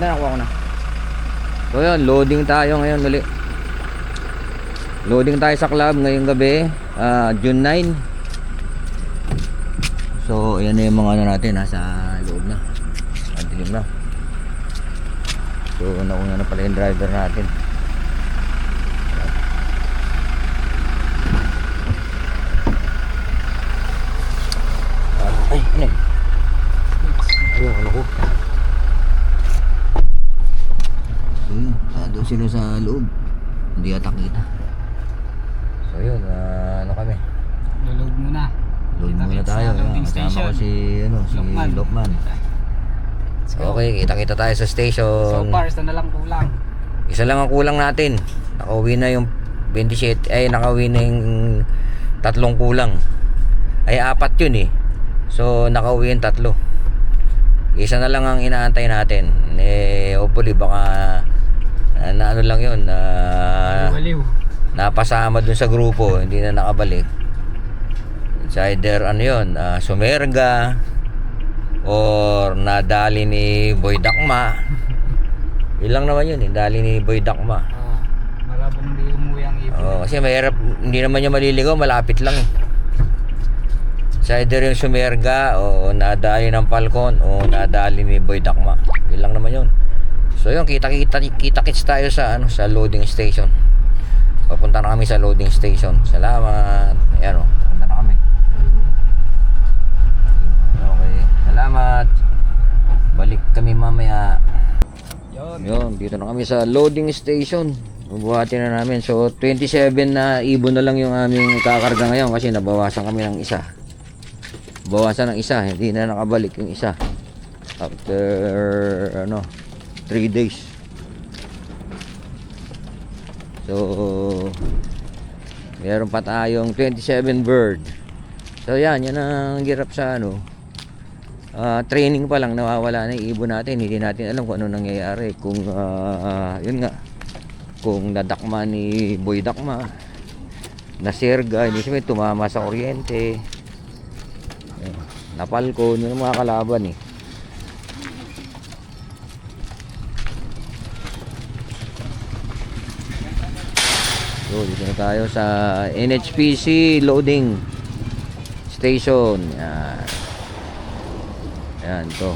na, nakuha ko na. So yun, loading tayo ngayon ulit. Loading tayo sa club ngayong gabi, June 9. So ayan na yung mga ano natin, nasa loob na. Ang dilim na. So nauna na pala yung driver natin. Ay, ano? Ayun, ano ko? So yun, doon sila sa loob. Hindi ata kita. So yun, ano kami? Load muna. Load muna tayo. Kasama ko si Lokman. Okay, kita-kita tayo sa station. So far, isa na lang kulang. Isa lang ang kulang natin. Nakauwi na yung 27. Ay, nakauwi na yung 3 kulang. Ay, 4 yun eh. So, nakauwi yung 3. Isa na lang ang inaantay natin. Hopefully, baka na ano lang yun. Napasama dun sa grupo. Hindi na nakabalik. It's either ano yun, sumerga or nadali ni Boy Dakma. Ilang naman yun, dali ni Boy Dakma. Malabong di umuwi ang ibon. Kasi mahirap, hindi naman niya maliligaw, malapit lang eh. It's either yung sumerga o nadali ng Falcon o nadali ni Boy Dakma. Ilang naman yun. So yun, kita-kits tayo sa loading station. Papunta na kami sa loading station. Salamat. Ayan o, papunta na kami. Okay, salamat. Balik kami mamaya. Yun, dito na kami sa loading station. Bubuhatin na namin. So 27 na ibon na lang yung aming kakarga ngayon kasi nabawasan kami ng isa. Bawasan ng isa, hindi na nakabalik yung isa. After 3 days. So meron pa tayong 27 bird. So yan ang hirap sa training pa lang, nawawala na yung ibon natin. Hindi natin alam kung ano nangyayari. Kung yun nga, kung nadakma ni Boy Dakma, nasirga, hindi siya tumama sa kuryente, napalko, yun ang mga kalaban eh. So dito na tayo sa NHPC loading station. Yan to.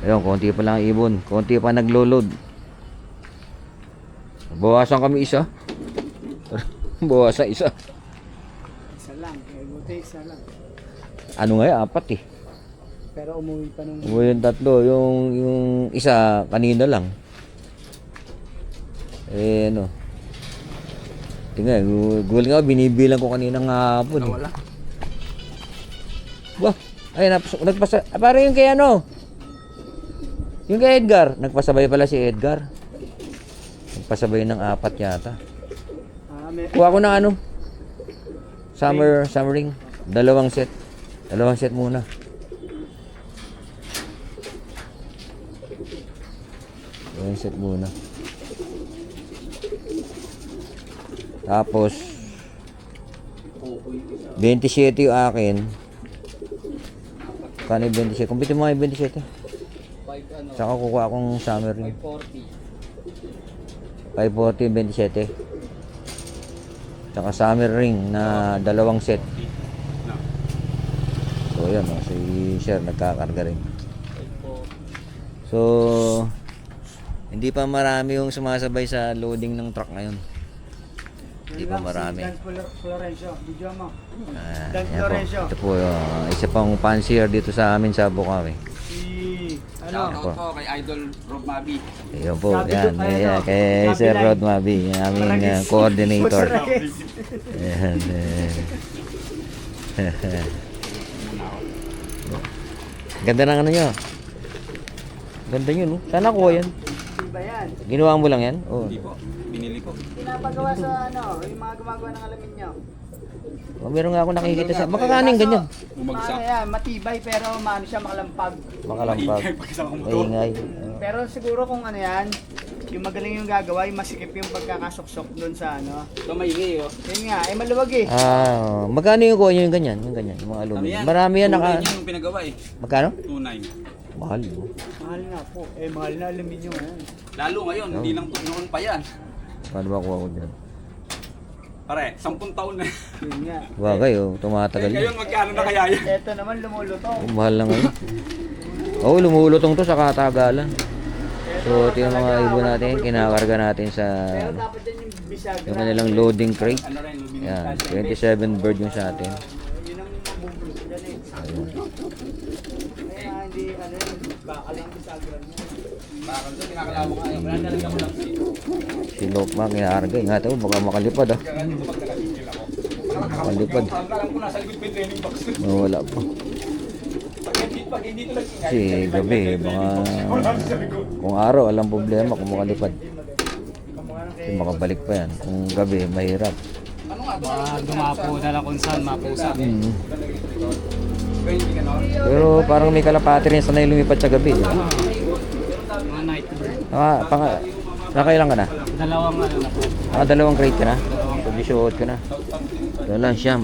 Ayun, konti pa lang ibon, konti pa naglo-load. Bawasan kami isa. Bawasan isa. Isa lang, buti isa lang. Ano nga, 4 eh. Pero umuwi pa nung... Umuwi yung 3, yung isa kanina lang. Tingnan, gulo nga, binibilang ko kanina ng hapon. Nawala. Wah, ay nagpasa, parang yung kay yung kay Edgar, nagpasabay pala si Edgar. Nagpasabay ng 4 yata. Kuha ko ng summer ring, 2 set. 2 set muna. Dalawang set muna. Tapos 27 yung akin. Kano yung 27? Kumpito mo yung 27. Saka kukuha akong summer ring. 540 yung 27. Saka summer ring na 2 set. So yan, si Sir nagkakarga rin. So hindi pa marami yung sumasabay sa loading ng truck ngayon. Hindi pa marami. Dan Florencio, video mo. Dan Yan po. Florencio. Ito po, isa pang fancier dito sa amin sa Bukawi. Shoutout po kay Idol Rob Mabi. Ayun po, yan, kay Sir Rod Mabi, yung aming coordinator. Yan. Ganda ng ano nyo. Ganda nyo, no? Sana kuha yan. Diba yan? Ginawa mo lang yan? Oo. Hindi po, binili ko. Pinapagawa sa yung mga gumagawa ng alamin nyo. Meron nga ako nakikita sa makakaning ganyan. Bumagsak. Yan, matibay pero maano siya makalampag. Makalampag. Maingay pag isang motor. Maingay. Pero siguro kung ano yan, yung magaling yung gagawa, yung masikip yung pagkakasuksok doon sa Ito maingay oh. Yun nga, maluwag eh. Magkano yung kuha nyo yung ganyan? Yung ganyan, yung mga aluminum. Marami yan naka... 2.9 yung pinagawa eh. Magkano? 2.9. Mahal, no? Mahal na po. Eh, mahal na aluminium yan. Lalo ngayon, hindi lang to noon pa yan. Paano ba kuha ko dyan? Pare, 10 taon na. Yun nga. Bagay, oh, tumatagal yun. Ngayon, magkano na kaya yan? Ito naman lumulutong. Mahal lang ngayon. Oo, lumulutong to sa katagalan. So, ito yung mga ibon natin, kinakarga natin sa Pero dapat din yung bisagra. yung kanilang loading crate. Ano rin, Yan, 27 bird yung sa atin. Yun ang mabubulot dyan eh. Ayun. Kaya hindi, ano yun, baka lang bisagra niya. Bakal to, kinakalamo ka. Wala na lang ako lang dito. Si Lokma, kinakarga. Ingatan mo, baka makalipad ah. Kaya dito pag nakatigil ako. Makalipad. Alam ko nasa likod pa yung training box. Wala pa. Pag hindi to lang Kasi gabi, mga kung araw, alam problema kung makalipad. Kasi makabalik pa yan. Kung gabi, mahirap. Ano nga to? Dumapo na lang kung saan, mapusa. Mm. Pero parang may kalapati rin sanay lumipat sa gabi. Di ba? Mga night bird. Nakailan ka na? Dalawang ano na po. Dalawang crate ka na? Pag-isuot ka na? Dalan siyam.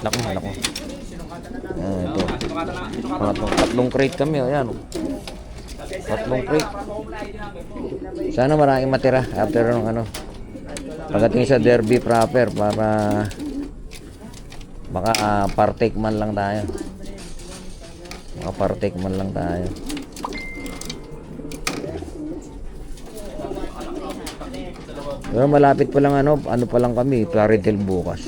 Lako. Ito. Tatlong crate kami. Ayan. Tatlong crate. Sana maraming matira after ng ano. Pagdating sa derby proper para baka partake man lang tayo. Baka partake man lang tayo. Pero malapit pa lang ano pa lang kami, Claridel bukas.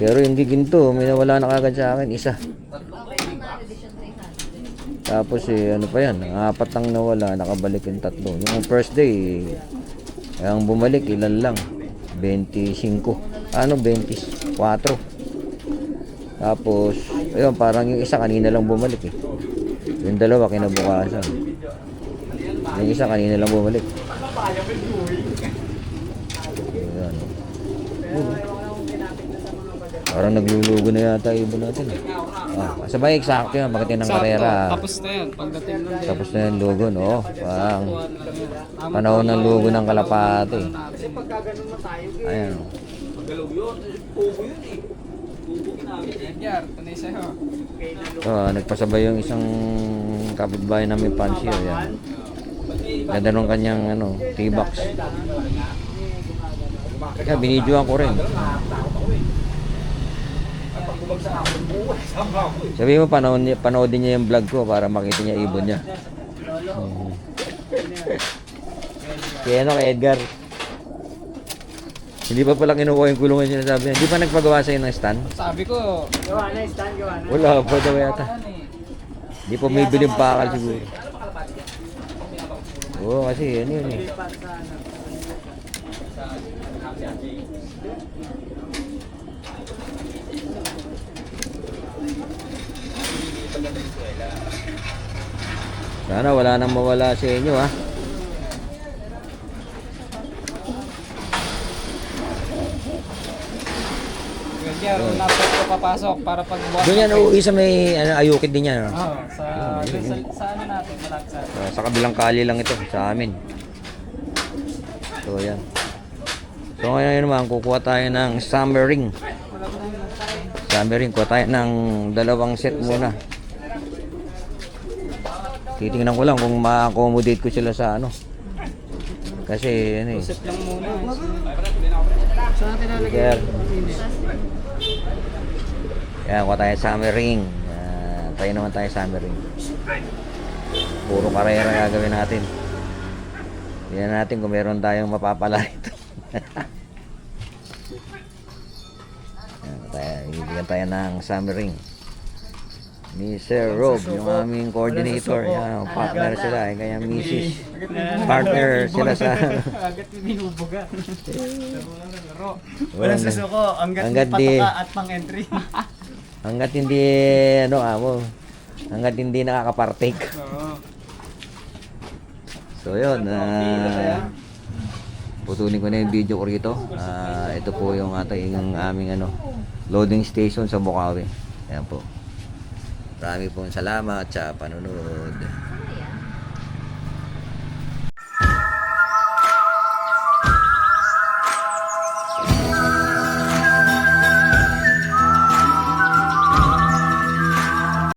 Pero yung giginto, may nawala na kagad sa akin, isa. Tapos ano pa yan, 4 ang nawala, nakabalik yung 3. Yung first day, ang bumalik, ilan lang? 25. 24. Tapos, ayun, parang yung isa kanina lang bumalik eh. Yung dalawa kinabukasan. Yung isa kanina lang bumalik. Ayan. Parang naglulugo na yata yung ibon natin. Sabay, eksakto yan. Bakit yan ang karera? Tapos na yan, pagdating nun din. Tapos na yung lugo, no? Parang panahon ng lugo ng kalapati. Kasi pagka ganun na tayo, Ayan. Magalaw yun, pugo yun eh. Pugo ginamit eh. Yan, tunay sa'yo. Nagpasabay yung isang kapitbahay namin pansiyo. Yan. Ganda nung kanyang T-box. Kaya binidyoan ko rin. Sabi mo, panoodin niya yung vlog ko para makita niya ibon niya. Kaya kay Edgar. Hindi pa pala kinukuha yung kulungan niya, sinasabi niya. Hindi pa nagpagawa sa'yo ng stand? Sabi ko, gawa na, stand, gawa na. Wala pa daw yata. Hindi pa may biling pakal siguro. Oo, kasi ano yun eh. Lipat sa ano. Sana wala nang mawala sa inyo ha. Edgar, napos ko papasok para pag buwan. Doon yan uuwi sa may ayukit din yan. Oo, sa ano natin, malapit sa Sa kabilang kali lang ito sa amin. So yan. So ngayon naman kukuha tayo ng summer ring. Summer ring, kuha tayo ng 2 set muna. Titingnan ko lang kung ma-accommodate ko sila sa ano. Kasi ano eh. set lang muna. Saan natin nalagay? Yan, kuha tayo summer ring. Tayo naman tayo summer ring. Puro karera gagawin natin. Tingnan natin kung meron tayong mapapala ito. Ibigyan tayo ng summer ring. Ni Sir Rob, yung aming coordinator. Yan, partner sila. Kaya Mrs. Partner sila sa... Agad binubuga. Walang Walang susuko, hanggat di- patoka at pang-entry. Hanggat hindi, hanggat hindi nakakapartake. So yun, putulin ko na yung video ko rito. Ito po yung aming loading station sa Bukawi. Ayan po. Marami pong salamat sa panonood.